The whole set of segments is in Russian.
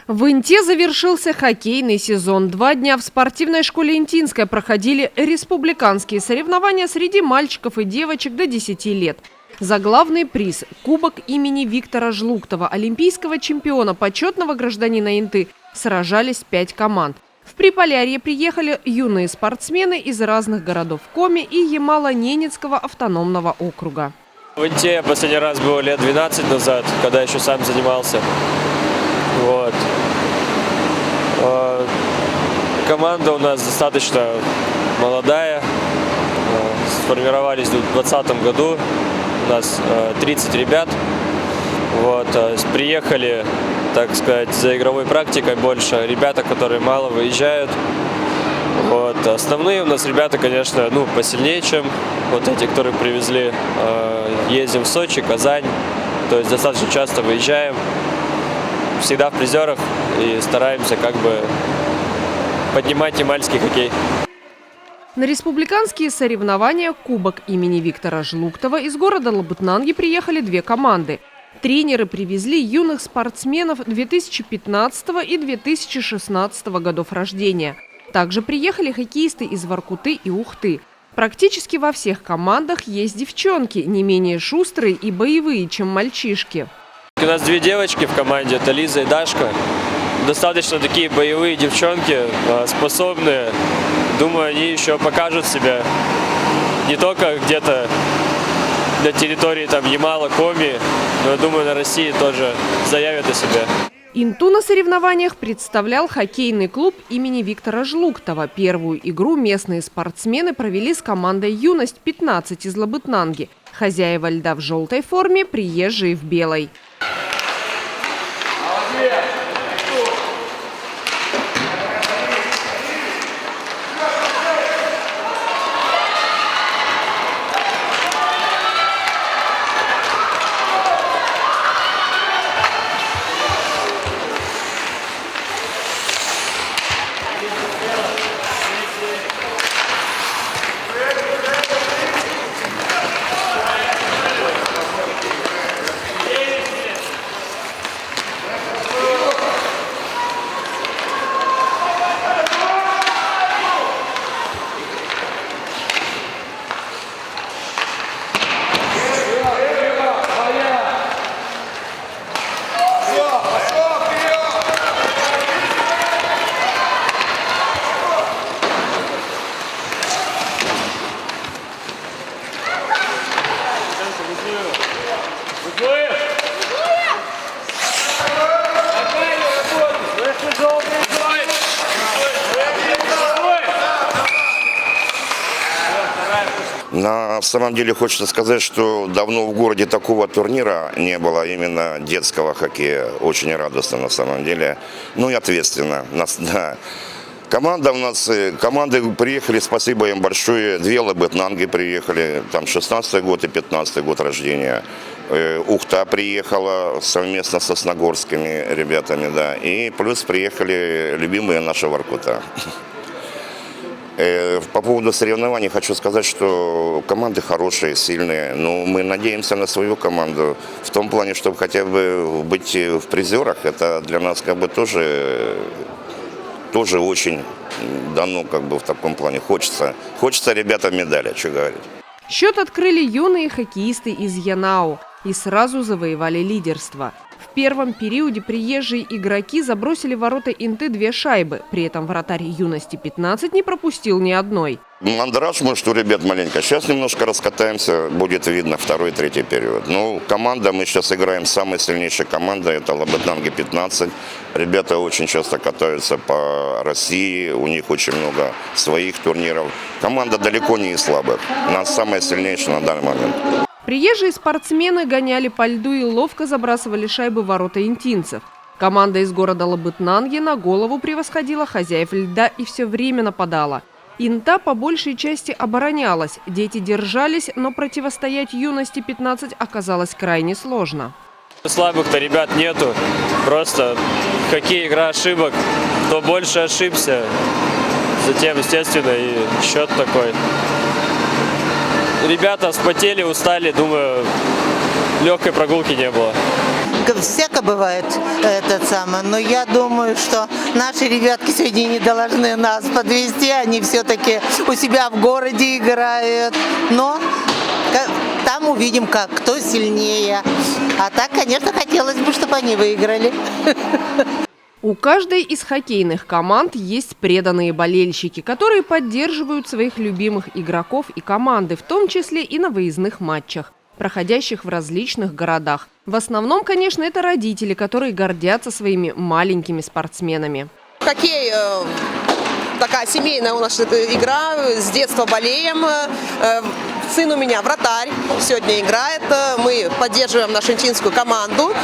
В Инте завершился хоккейный сезон. 2 дня в спортивной школе Интинская проходили республиканские соревнования среди мальчиков и девочек до 10 лет. За главный приз – кубок имени Виктора Жлуктова, олимпийского чемпиона, почетного гражданина Инты, сражались 5 команд. В Приполярье приехали юные спортсмены из разных городов Коми и Ямало-Ненецкого автономного округа. В Инте я последний раз был лет 12 назад, когда еще сам занимался. Вот. Команда у нас достаточно молодая. Сформировались в 2020 году. У нас 30 ребят. Вот. Приехали, так сказать, за игровой практикой больше. Ребята, которые мало выезжают. Вот. Основные у нас ребята, конечно, посильнее, чем вот эти, которые привезли. Ездим в Сочи, Казань. То есть достаточно часто выезжаем. Всегда в призерах и стараемся поднимать ямальский хоккей. На республиканские соревнования «Кубок имени Виктора Жлуктова» из города Лабытнанги приехали 2 команды. Тренеры привезли юных спортсменов 2015 и 2016 годов рождения. Также приехали хоккеисты из Воркуты и Ухты. Практически во всех командах есть девчонки, не менее шустрые и боевые, чем мальчишки. У нас 2 девочки в команде, это Лиза и Дашка. Достаточно такие боевые девчонки, способные. Думаю, они еще покажут себя не только где-то на территории Ямала, Коми, но, я думаю, на России тоже заявят о себе. Инту на соревнованиях представлял хоккейный клуб имени Виктора Жлуктова. Первую игру местные спортсмены провели с командой «Юность-15» из Лабытнанги. Хозяева льда в желтой форме, приезжие в белой. На самом деле хочется сказать, что давно в городе такого турнира не было, именно детского хоккея. Очень радостно на самом деле, и ответственно. Да. Команды приехали, спасибо им большое. 2 Лабытнанги приехали, там 16-й год и 15-й год рождения. Ухта приехала совместно со сногорскими ребятами, да. И плюс приехали любимые наши Воркута. По поводу соревнований хочу сказать, что команды хорошие, сильные, но мы надеемся на свою команду в том плане, чтобы хотя бы быть в призерах. Это для нас тоже очень дано в таком плане. Хочется ребятам медали, что говорить. Счет открыли юные хоккеисты из Янау и сразу завоевали лидерство. В первом периоде приезжие игроки забросили в ворота Инты 2 шайбы. При этом вратарь «Юности-15» не пропустил ни одной. Мандраж, может, у ребят маленько. Сейчас немножко раскатаемся, будет видно 2-й, 3-й период. Команда, мы сейчас играем с самой сильнейшей командой, это Лабытнанги-15. Ребята очень часто катаются по России, у них очень много своих турниров. Команда далеко не из слабых, у нас самая сильнейшая на данный момент. Приезжие спортсмены гоняли по льду и ловко забрасывали шайбы в ворота интинцев. Команда из города Лабытнанги на голову превосходила хозяев льда и все время нападала. Инта по большей части оборонялась. Дети держались, но противостоять «Юности-15» оказалось крайне сложно. Слабых-то ребят нету. Просто хоккей, игра ошибок. Кто больше ошибся, затем, естественно, и счет такой. Ребята вспотели, устали, думаю, легкой прогулки не было. всяко бывает но я думаю, что наши ребятки сегодня не должны нас подвести, они все-таки у себя в городе играют, но там увидим, кто сильнее. А так, конечно, хотелось бы, чтобы они выиграли. У каждой из хоккейных команд есть преданные болельщики, которые поддерживают своих любимых игроков и команды, в том числе и на выездных матчах, проходящих в различных городах. В основном, конечно, это родители, которые гордятся своими маленькими спортсменами. Хоккей такая семейная у нас игра, с детства болеем. Сын у меня вратарь, сегодня играет. Мы поддерживаем нашу интинскую команду.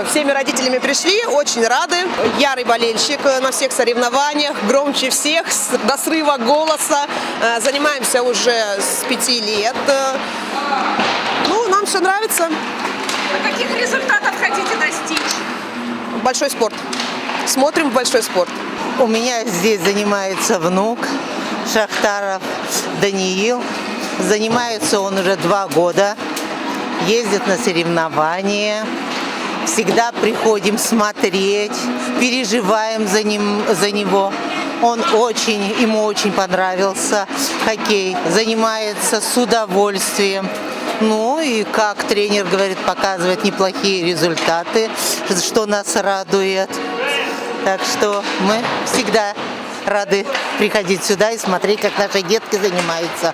Всеми родителями пришли, очень рады. Ярый болельщик на всех соревнованиях, громче всех, до срыва голоса. Занимаемся уже с 5 лет. Нам все нравится. А каких результатов хотите достичь? Большой спорт. Смотрим большой спорт. У меня здесь занимается внук Шахтаров Даниил. Занимается он уже 2 года. Ездит на соревнования. Всегда приходим смотреть, переживаем за него. Ему очень понравился хоккей. Занимается с удовольствием. И, как тренер говорит, показывает неплохие результаты, что нас радует. Так что мы всегда рады приходить сюда и смотреть, как наши детки занимаются.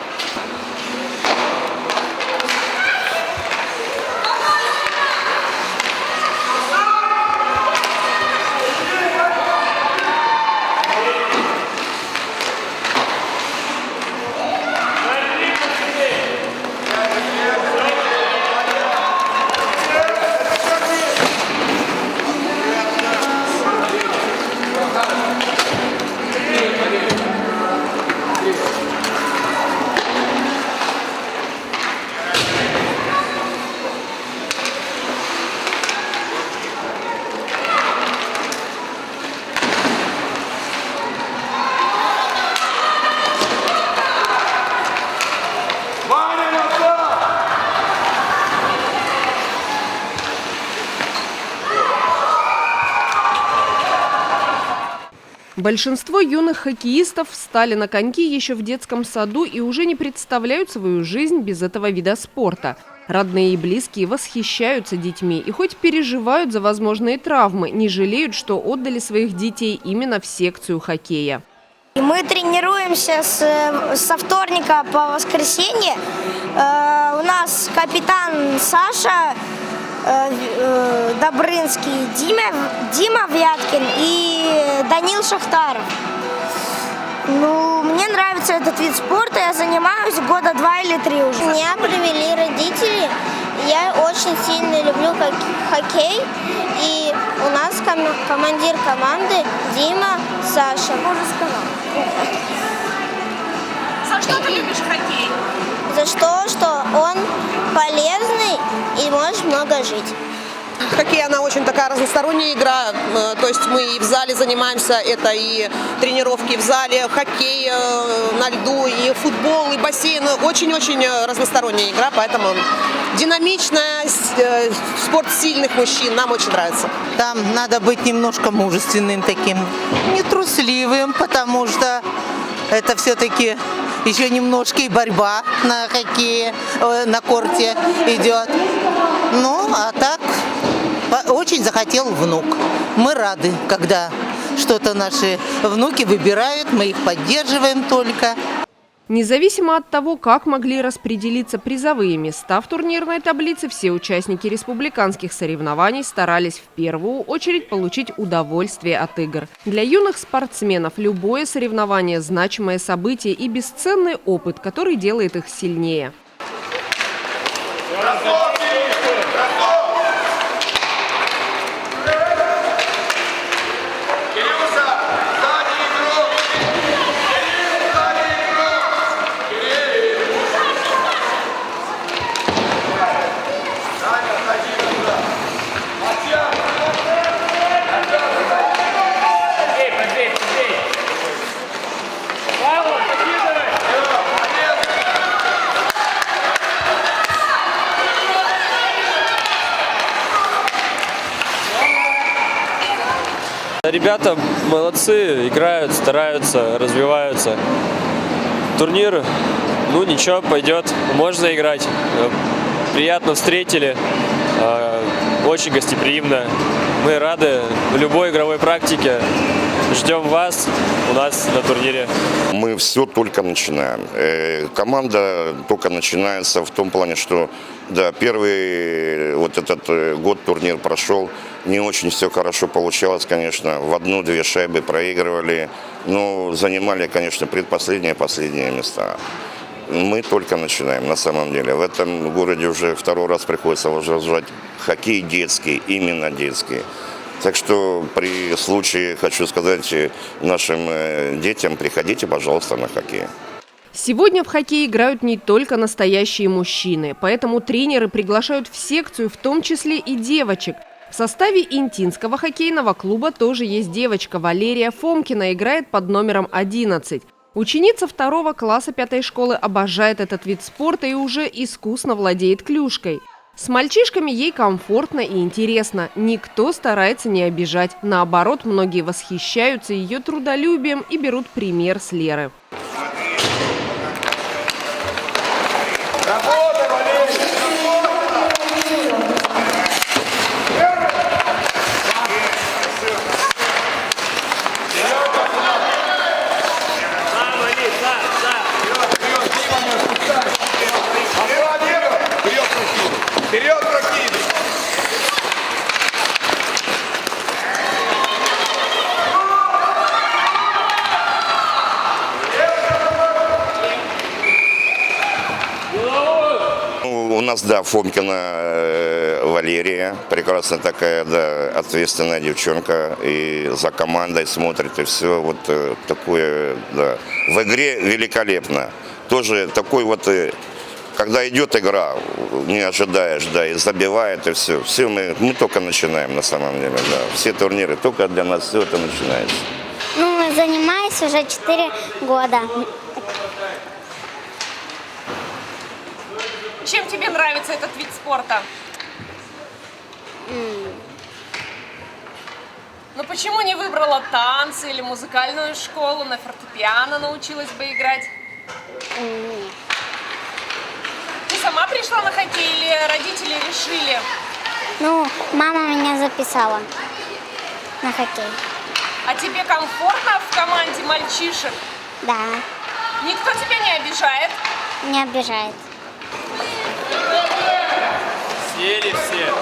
Большинство юных хоккеистов встали на коньки еще в детском саду и уже не представляют свою жизнь без этого вида спорта. Родные и близкие восхищаются детьми и хоть переживают за возможные травмы, не жалеют, что отдали своих детей именно в секцию хоккея. Мы тренируемся со вторника по воскресенье. У нас капитан Саша Добрынский, Дима Вяткин и Данил Шахтаров. Мне нравится этот вид спорта, я занимаюсь года 2 или 3 уже. Меня привели родители, я очень сильно люблю хоккей, и у нас командир команды Дима Саша. Можно сказать. За что ты любишь хоккей? За что он полезный и можешь много жить. Хоккей, она очень такая разносторонняя игра, то есть мы и в зале занимаемся, это и тренировки в зале, хоккей на льду, и футбол, и бассейн, очень-очень разносторонняя игра, поэтому динамичная, спорт сильных мужчин, нам очень нравится. Там надо быть немножко мужественным таким, не трусливым, потому что это все-таки еще немножко и борьба на хоккее, на корте идет. А так очень захотел внук. Мы рады, когда что-то наши внуки выбирают, мы их поддерживаем только. Независимо от того, как могли распределиться призовые места в турнирной таблице, все участники республиканских соревнований старались в первую очередь получить удовольствие от игр. Для юных спортсменов любое соревнование – значимое событие и бесценный опыт, который делает их сильнее. Ребята молодцы, играют, стараются, развиваются. Турнир, ну ничего, пойдет, можно играть. Приятно встретили, очень гостеприимно. Мы рады в любой игровой практике. Ждем вас у нас на турнире. Мы все только начинаем. Команда только начинается в том плане, что да, первый вот этот год турнир прошел, не очень все хорошо получалось, конечно. В 1-2 шайбы проигрывали, но занимали, конечно, предпоследние, последние места. Мы только начинаем, на самом деле. В этом городе уже второй раз приходится возжелать хоккей детский, именно детский. Так что при случае хочу сказать нашим детям, приходите, пожалуйста, на хоккей. Сегодня в хоккей играют не только настоящие мужчины, поэтому тренеры приглашают в секцию, в том числе и девочек. В составе Интинского хоккейного клуба тоже есть девочка. Валерия Фомкина играет под номером 11. Ученица 2 класса 5-й школы обожает этот вид спорта и уже искусно владеет клюшкой. С мальчишками ей комфортно и интересно. Никто старается не обижать. Наоборот, многие восхищаются ее трудолюбием и берут пример с Леры. Вперед, прокиды! У нас, да, Фомкина Валерия, прекрасная такая, да, ответственная девчонка, и за командой смотрит, и все вот такое, да. В игре великолепно. Тоже такой вот, когда идет игра, не ожидаешь, да, и забивает, и все. Все мы только начинаем, на самом деле, да. Все турниры, только для нас все это начинается. Ну, занимаюсь уже 4 года. Чем тебе нравится этот вид спорта? Ну почему не выбрала танцы или музыкальную школу, на фортепиано научилась бы играть? Ты сама пришла на хоккей или родители решили? Ну, мама меня записала на хоккей. А тебе комфортно в команде мальчишек? Да, Никто тебя не обижает? не обижает. Сели все.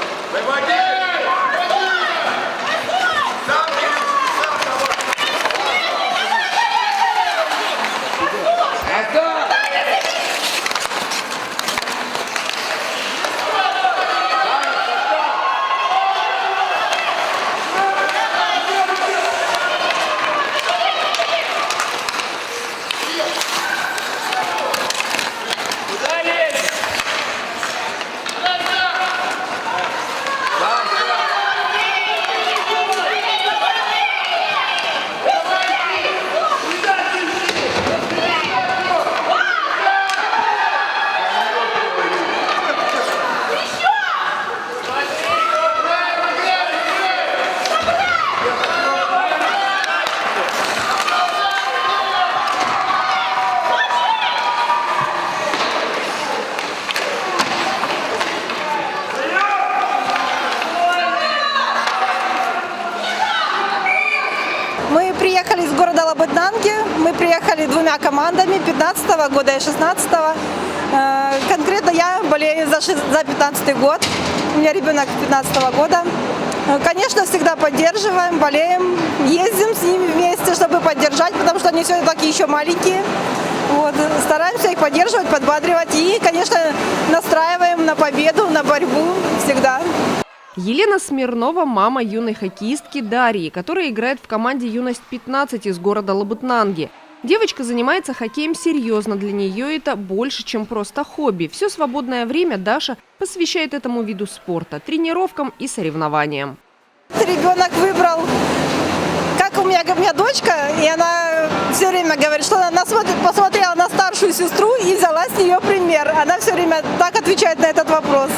Мы приехали из города Лабытнанги, мы приехали 2 командами 15-го года и 16-го. Конкретно я болею за 15-й год, у меня ребенок 15-го года. Конечно, всегда поддерживаем, болеем, ездим с ними вместе, чтобы поддержать, потому что они все такие еще маленькие. Вот, стараемся их поддерживать, подбадривать и, конечно, настраиваем на победу, на борьбу всегда. Елена Смирнова – мама юной хоккеистки Дарьи, которая играет в команде «Юность-15» из города Лабытнанги. Девочка занимается хоккеем серьезно, для нее это больше, чем просто хобби. Все свободное время Даша посвящает этому виду спорта, тренировкам и соревнованиям. Ребенок выбрал, как у меня дочка, и она все время говорит, что она посмотрела на старшую сестру и взяла с нее пример. Она все время так отвечает на этот вопрос.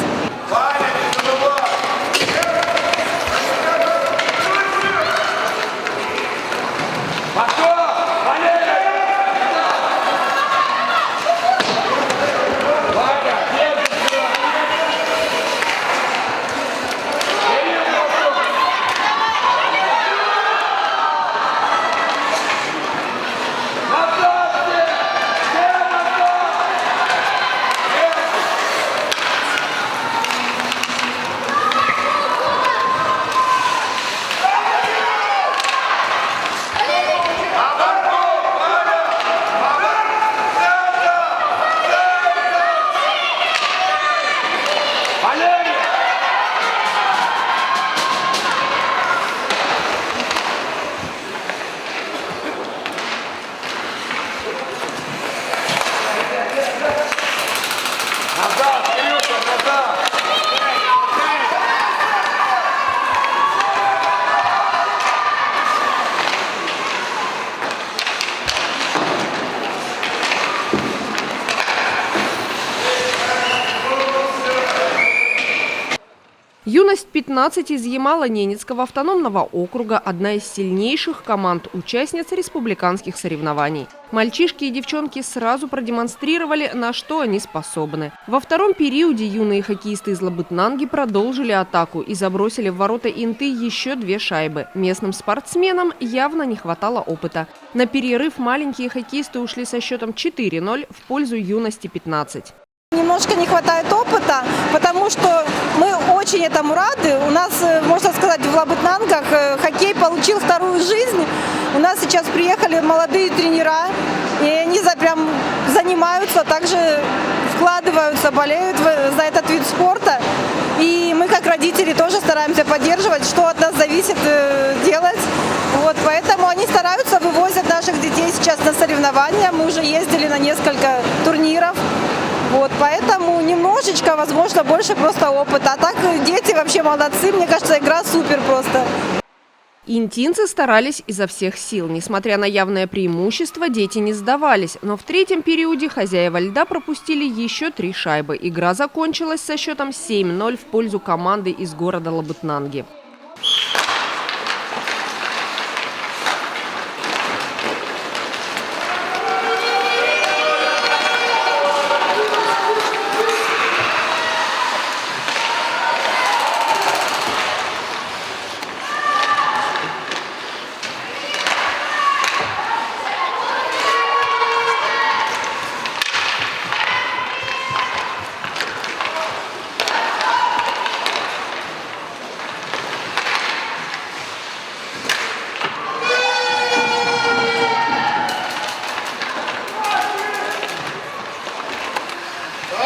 «Юность-15» из Ямало-Ненецкого автономного округа – одна из сильнейших команд-участниц республиканских соревнований. Мальчишки и девчонки сразу продемонстрировали, на что они способны. Во втором периоде юные хоккеисты из Лабытнанги продолжили атаку и забросили в ворота Инты еще 2 шайбы. Местным спортсменам явно не хватало опыта. На перерыв маленькие хоккеисты ушли со счетом 4-0 в пользу «Юности-15». Немножко не хватает опыта, потому что мы очень этому рады. У нас, можно сказать, в Лабытнангах хоккей получил вторую жизнь. У нас сейчас приехали молодые тренера, и они прям занимаются, также вкладываются, болеют за этот вид спорта. И мы, как родители, тоже стараемся поддерживать, что от нас зависит делать. Вот, поэтому они стараются, вывозят наших детей сейчас на соревнования. Мы уже ездили на несколько турниров. Вот, поэтому немножечко, возможно, больше просто опыта. А так дети вообще молодцы, мне кажется, игра супер просто. Интинцы старались изо всех сил. Несмотря на явное преимущество, дети не сдавались. Но в третьем периоде хозяева льда пропустили еще 3 шайбы. Игра закончилась со счетом 7-0 в пользу команды из города Лабытнанги.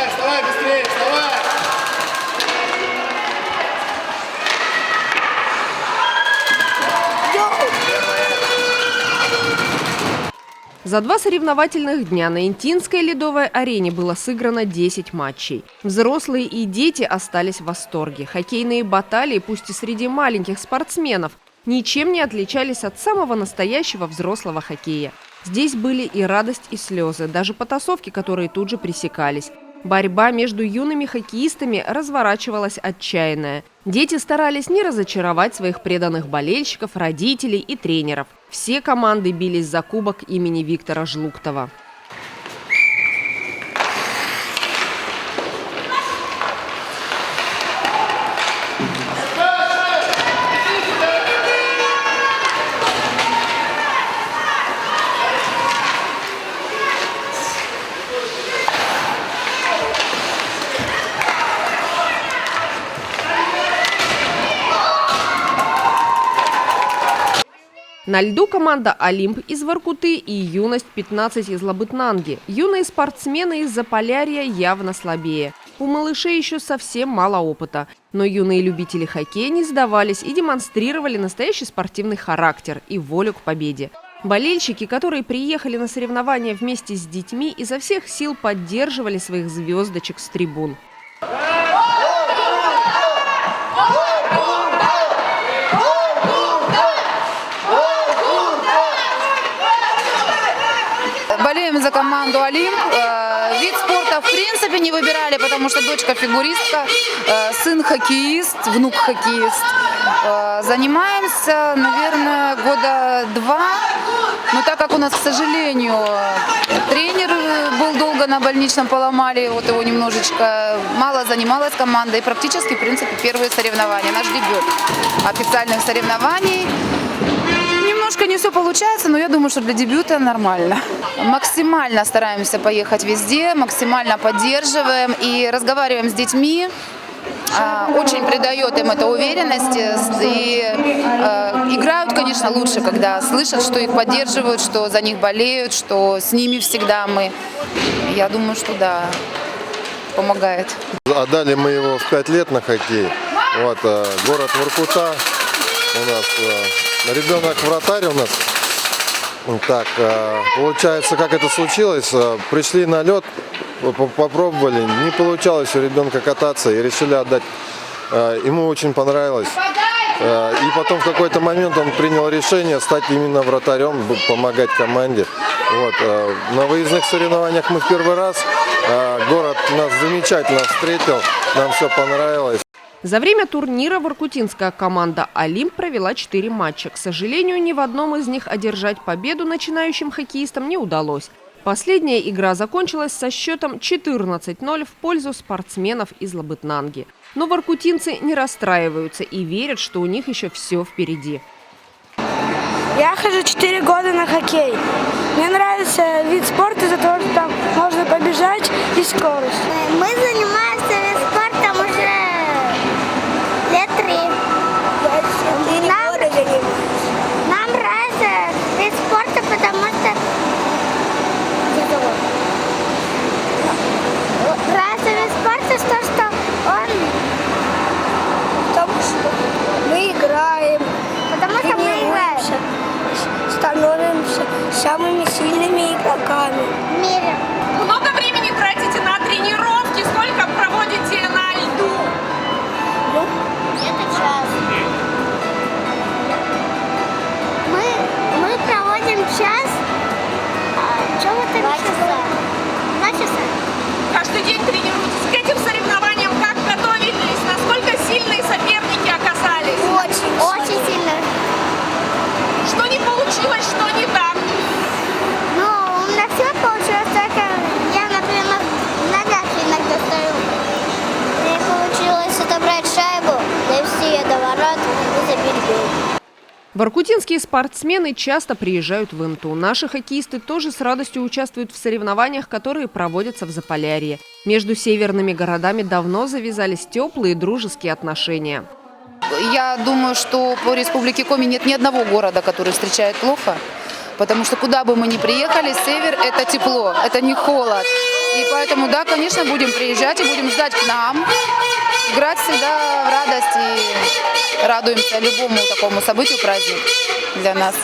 Вставай, быстрее, вставай! За 2 соревновательных дня на Интинской ледовой арене было сыграно 10 матчей. Взрослые и дети остались в восторге. Хоккейные баталии, пусть и среди маленьких спортсменов, ничем не отличались от самого настоящего взрослого хоккея. Здесь были и радость, и слезы, даже потасовки, которые тут же пресекались. Борьба между юными хоккеистами разворачивалась отчаянная. Дети старались не разочаровать своих преданных болельщиков, родителей и тренеров. Все команды бились за кубок имени Виктора Жлуктова. На льду команда «Олимп» из Воркуты и «Юность-15» из Лабытнанги. Юные спортсмены из Заполярья явно слабее. У малышей еще совсем мало опыта. Но юные любители хоккея не сдавались и демонстрировали настоящий спортивный характер и волю к победе. Болельщики, которые приехали на соревнования вместе с детьми, изо всех сил поддерживали своих звездочек с трибун. Болеем за команду «Олимп». Вид спорта в принципе не выбирали, потому что дочка фигуристка, сын хоккеист, внук хоккеист. Занимаемся, наверное, года 2. Но так как у нас, к сожалению, тренер был долго на больничном, поломали, вот его немножечко, мало занималась команда. И практически, в принципе, первые соревнования, наш дебют официальных соревнований. Немножко не все получается, но я думаю, что для дебюта нормально. Максимально стараемся поехать везде, максимально поддерживаем и разговариваем с детьми. Очень придает им это уверенности. И играют, конечно, лучше, когда слышат, что их поддерживают, что за них болеют, что с ними всегда мы. Я думаю, что да, помогает. Отдали мы его в 5 лет на хоккей. Вот, город Воркута у нас. Ребенок вратарь у нас. Так, получается, как это случилось, пришли на лед, попробовали, не получалось у ребенка кататься и решили отдать. Ему очень понравилось. И потом в какой-то момент он принял решение стать именно вратарем, помогать команде. Вот. На выездных соревнованиях мы в первый раз. Город нас замечательно встретил, нам все понравилось. За время турнира воркутинская команда «Олимп» провела 4 матча. К сожалению, ни в одном из них одержать победу начинающим хоккеистам не удалось. Последняя игра закончилась со счетом 14-0 в пользу спортсменов из Лабытнанги. Но воркутинцы не расстраиваются и верят, что у них еще все впереди. Я хожу 4 года на хоккей. Мне нравится вид спорта из-за того, что там можно побежать и скорость. Мы занимаемся видом спортом уже лет 3. Нам нравится вид спорта, потому что нравится вид спорта, что он... Потому что мы играем. Потому что мы играем. Становимся самыми сильными игроками в мире. Много времени тратите на тренировки? Сколько проводите на льду? Где-то час. Мы проводим час. Чего вы там? 2 часа. 2 часа. Каждый день тренируетесь. К этим соревнованиям как готовились? Насколько сильные соперники оказались? Очень сильно. Что не получилось, что не так? Ну, у меня все получилось, только я, например, в ногах иногда стою. Мне получилось отобрать шайбу, довести ее до ворот и забить гол. Воркутинские спортсмены часто приезжают в Инту. Наши хоккеисты тоже с радостью участвуют в соревнованиях, которые проводятся в Заполярье. Между северными городами давно завязались теплые дружеские отношения. Я думаю, что по Республике Коми нет ни одного города, который встречает плохо. Потому что куда бы мы ни приехали, север – это тепло, это не холод. И поэтому, да, конечно, будем приезжать и будем ждать к нам. Играть всегда в радость и радуемся любому такому событию, праздник для нас.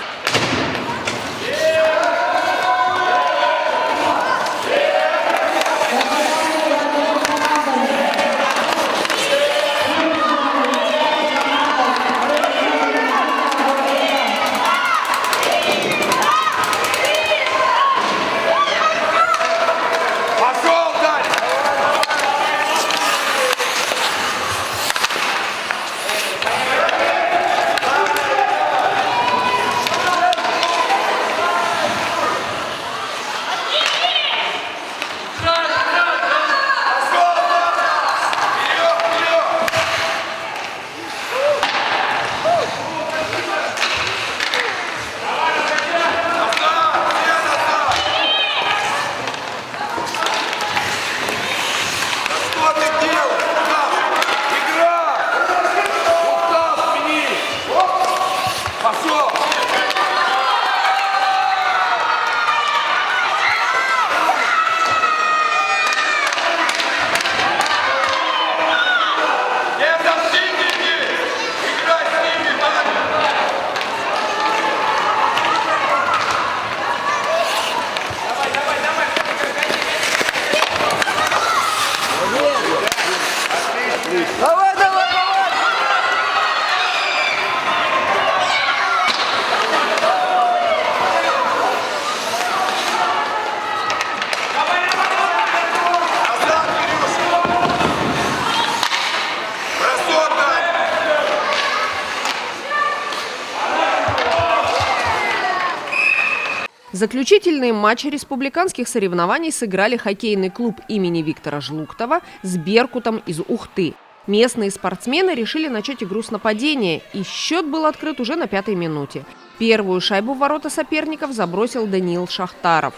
Заключительный матч республиканских соревнований сыграли хоккейный клуб имени Виктора Жлуктова с «Беркутом» из Ухты. Местные спортсмены решили начать игру с нападения, и счет был открыт уже на 5-й минуте. Первую шайбу в ворота соперников забросил Даниил Шахтаров.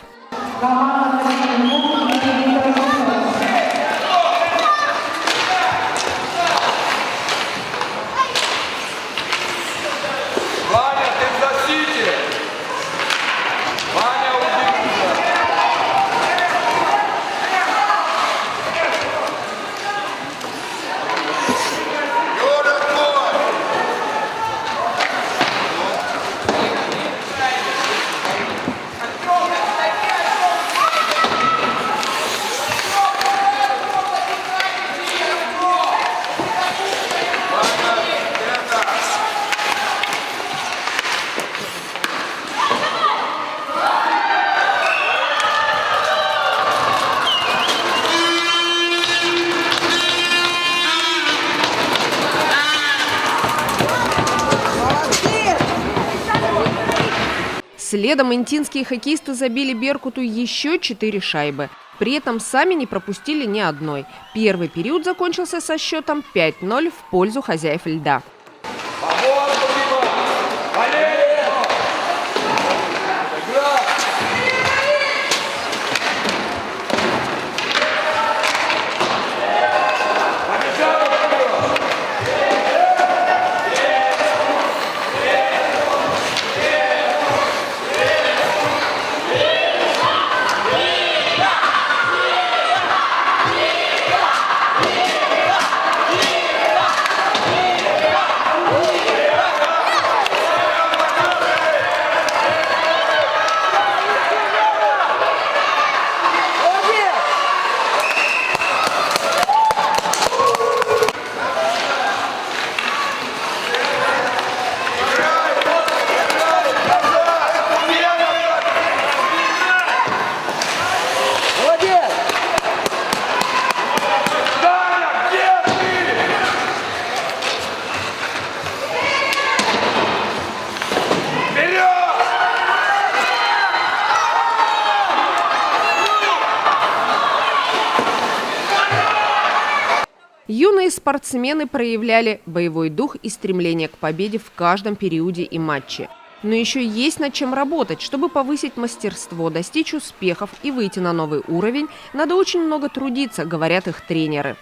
Следом интинские хоккеисты забили «Беркуту» еще 4 шайбы. При этом сами не пропустили ни одной. Первый период закончился со счетом 5-0 в пользу хозяев льда. Юные спортсмены проявляли боевой дух и стремление к победе в каждом периоде и матче. Но еще есть над чем работать. Чтобы повысить мастерство, достичь успехов и выйти на новый уровень, надо очень много трудиться, говорят их тренеры.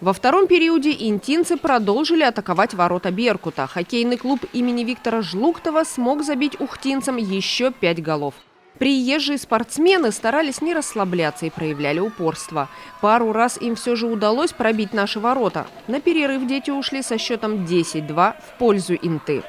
Во втором периоде интинцы продолжили атаковать ворота «Беркута». Хоккейный клуб имени Виктора Жлуктова смог забить ухтинцам еще 5 голов. Приезжие спортсмены старались не расслабляться и проявляли упорство. Пару раз им все же удалось пробить наши ворота. На перерыв дети ушли со счетом 10-2 в пользу инты.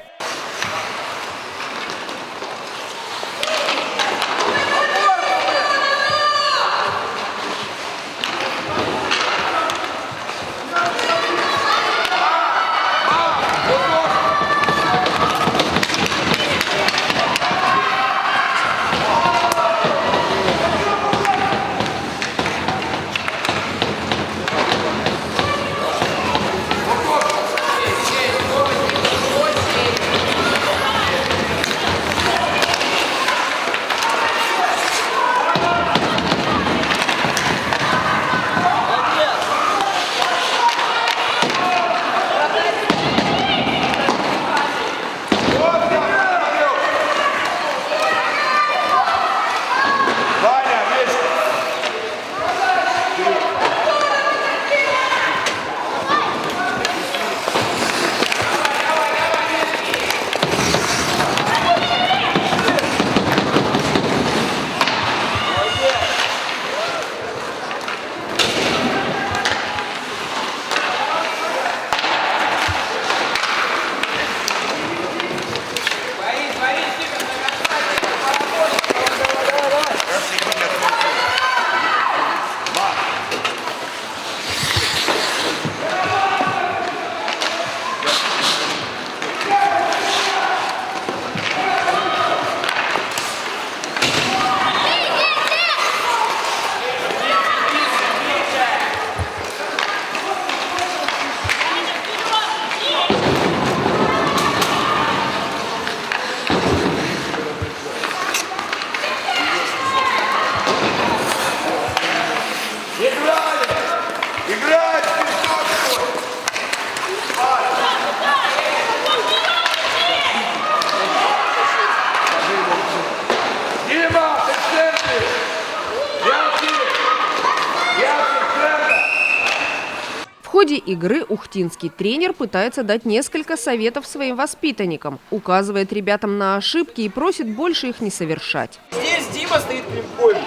ходе игры ухтинский тренер пытается дать несколько советов своим воспитанникам, указывает ребятам на ошибки и просит больше их не совершать. Здесь Дима стоит Климкович,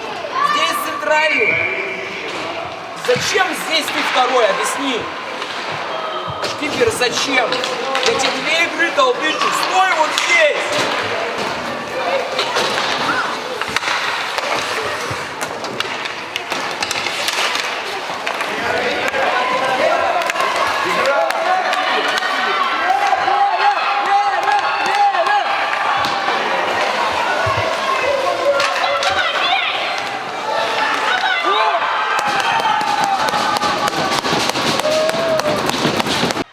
здесь центральный. Зачем здесь ты второй? Объясни. Шкипер, зачем? Эти 2 игры толпичу. Стой вот здесь!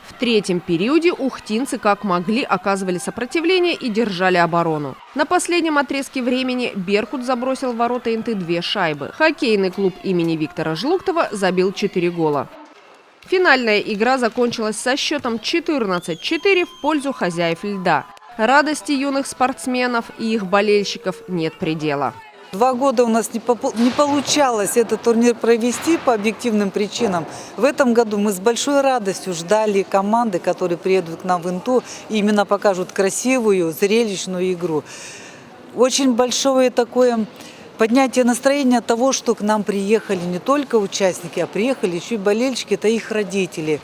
В третьем периоде ухтинцы как могли оказывали сопротивление и держали оборону. На последнем отрезке времени «Беркут» забросил в ворота «Инты» 2 шайбы. Хоккейный клуб имени Виктора Жлуктова забил 4 гола. Финальная игра закончилась со счетом 14-4 в пользу хозяев льда. Радости юных спортсменов и их болельщиков нет предела. 2 года у нас не получалось этот турнир провести по объективным причинам. В этом году мы с большой радостью ждали команды, которые приедут к нам в Инту и именно покажут красивую, зрелищную игру. Очень большое такое поднятие настроения от того, что к нам приехали не только участники, а приехали еще и болельщики, это их родители.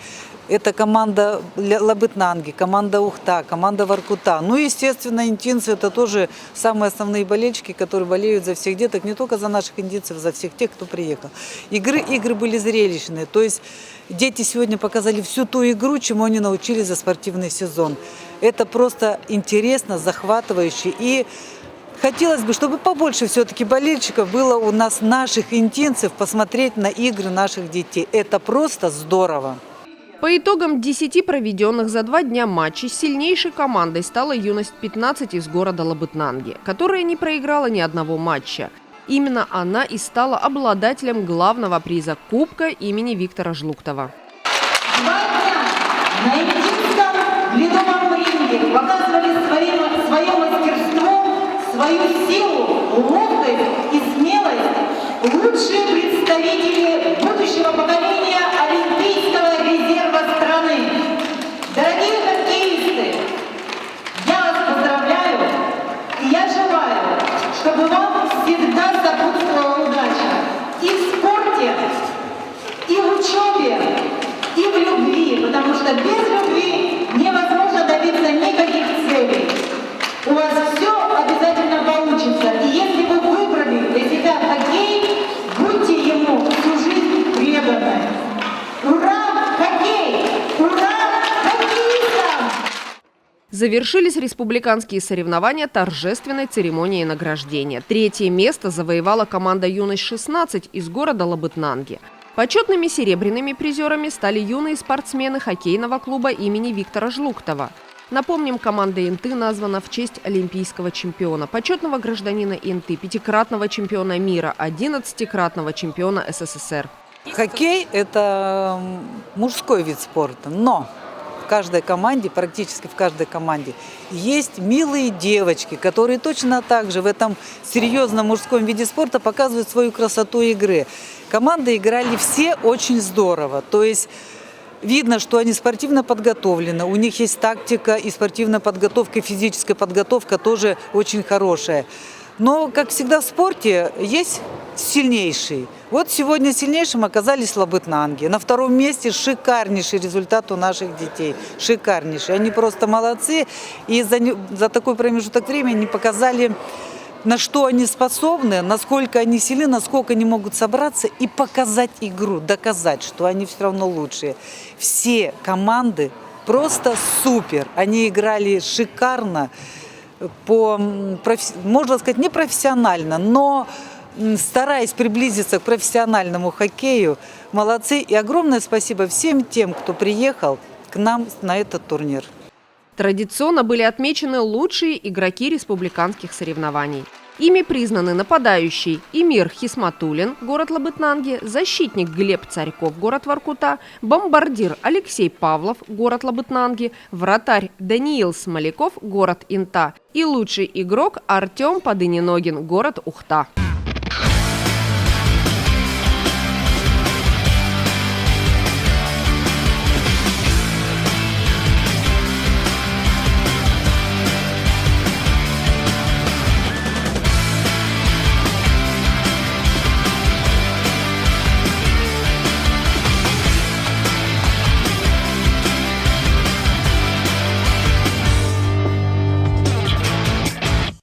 Это команда Лабытнанги, команда Ухта, команда Воркута. Ну, естественно, интинцы – это тоже самые основные болельщики, которые болеют за всех деток, не только за наших индийцев, за всех тех, кто приехал. Игры были зрелищные. То есть дети сегодня показали всю ту игру, чему они научились за спортивный сезон. Это просто интересно, захватывающе. И хотелось бы, чтобы побольше все-таки болельщиков было у нас, наших интинцев, посмотреть на игры наших детей. Это просто здорово. По итогам 10 проведенных за 2 дня матчей сильнейшей командой стала «Юность-15» из города Лабытнанги, которая не проиграла ни одного матча. Именно она и стала обладателем главного приза – Кубка имени Виктора Жлуктова. 2 дня на интинском ледовом ринге показывали свое мастерство, свою силу, ловкость и смелость лучшие представители будущего поколения олимпийского резерва страны. Дорогие хоккеисты, я вас поздравляю и я желаю, чтобы вам всегда сопутствовала удача и в спорте, и в учебе, и в любви, потому что без любви невозможно добиться никаких целей. У вас все обязательно получится. И если вы выбрали для себя хоккей, будьте ему всю жизнь преданы. Ура, хоккей! Ура, хоккеистам! Завершились республиканские соревнования торжественной церемонией награждения. 3-е место завоевала команда «Юность-16» из города Лабытнанги. Почетными серебряными призерами стали юные спортсмены хоккейного клуба имени Виктора Жлуктова. Напомним, команда Инты названа в честь олимпийского чемпиона, почетного гражданина Инты, 5-кратного чемпиона мира, 11-кратного чемпиона СССР. Хоккей – это мужской вид спорта, но в каждой команде, практически в каждой команде, есть милые девочки, которые точно так же в этом серьезном мужском виде спорта показывают свою красоту игры. Команды играли все очень здорово, то есть видно, что они спортивно подготовлены, у них есть тактика и спортивная подготовка, и физическая подготовка тоже очень хорошая. Но, как всегда в спорте, есть сильнейший. Вот сегодня сильнейшим оказались Лабытнанги. На 2-м месте шикарнейший результат у наших детей. Шикарнейший. Они просто молодцы. И за такой промежуток времени они показали, на что они способны, насколько они сильны, насколько они могут собраться и показать игру, доказать, что они все равно лучшие. Все команды просто супер. Они играли шикарно, можно сказать, не профессионально, но стараясь приблизиться к профессиональному хоккею. Молодцы. И огромное спасибо всем тем, кто приехал к нам на этот турнир. Традиционно были отмечены лучшие игроки республиканских соревнований. Ими признаны нападающий Эмир Хисматуллин, город Лабытнанги, защитник Глеб Царьков, город Воркута, бомбардир Алексей Павлов, город Лабытнанги, вратарь Даниил Смоляков, город Инта и лучший игрок Артем Подыниногин, город Ухта.